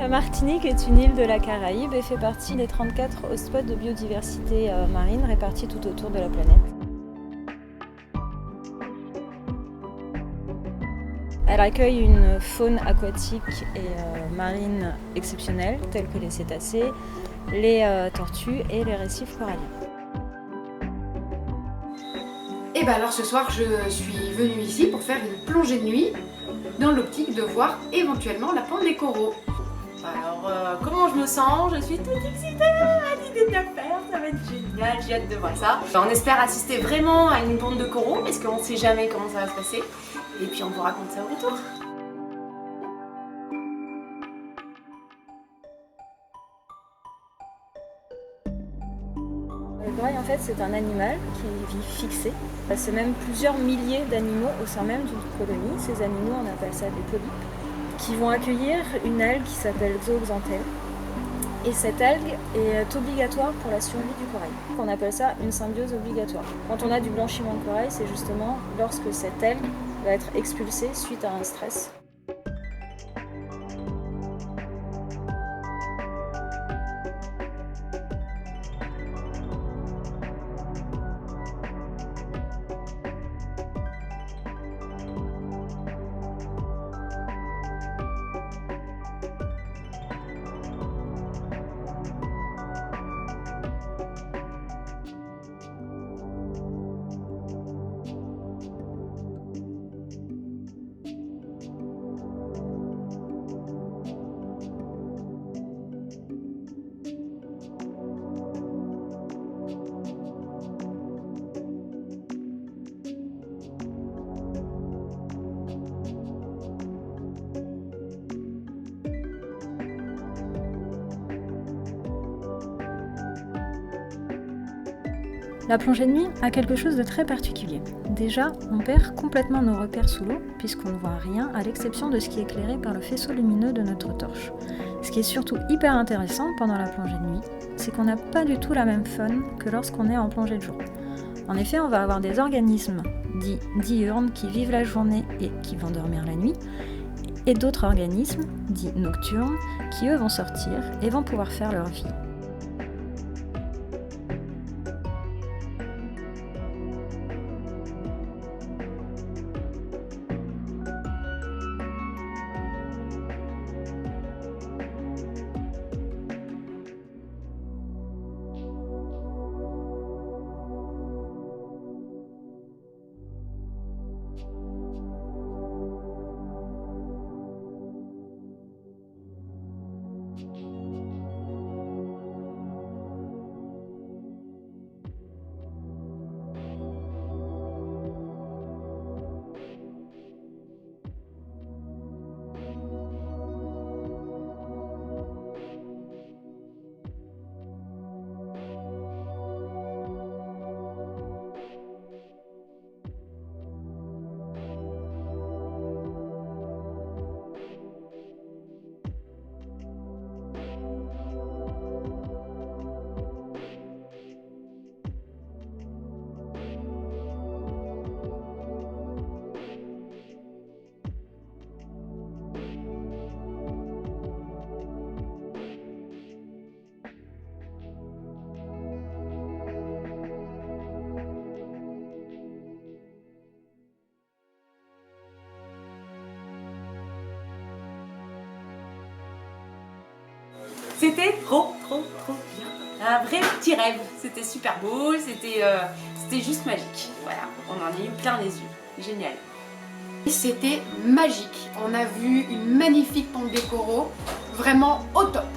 La Martinique est une île de la Caraïbe et fait partie des 34 hotspots de biodiversité marine répartis tout autour de la planète. Elle accueille une faune aquatique et marine exceptionnelle, telle que les cétacés, les tortues et les récifs coralliens. Et ben alors ce soir, je suis venue ici pour faire une plongée de nuit dans l'optique de voir éventuellement la pente des coraux. Alors comment je me sens? Je suis toute excitée à l'idée de le faire, ça va être génial, j'ai hâte de voir ça. On espère assister vraiment à une pente de coraux parce qu'on ne sait jamais comment ça va se passer. Et puis on vous raconte ça au retour. Le corail, en fait, c'est un animal qui vit fixé. C'est même plusieurs milliers d'animaux au sein même d'une colonie. Ces animaux, on appelle ça des polypes, qui vont accueillir une algue qui s'appelle zooxanthelle. Et cette algue est obligatoire pour la survie du corail. On appelle ça une symbiose obligatoire. Quand on a du blanchiment de corail, c'est justement lorsque cette algue va être expulsée suite à un stress. La plongée de nuit a quelque chose de très particulier. Déjà, on perd complètement nos repères sous l'eau puisqu'on ne voit rien à l'exception de ce qui est éclairé par le faisceau lumineux de notre torche. Ce qui est surtout hyper intéressant pendant la plongée de nuit, c'est qu'on n'a pas du tout la même faune que lorsqu'on est en plongée de jour. En effet, on va avoir des organismes dits diurnes qui vivent la journée et qui vont dormir la nuit, et d'autres organismes dits nocturnes qui eux vont sortir et vont pouvoir faire leur vie. C'était trop bien. Un vrai petit rêve. C'était super beau, c'était juste magique. Voilà, on en a eu plein les yeux. Génial. C'était magique. On a vu une magnifique pente des coraux, vraiment au top.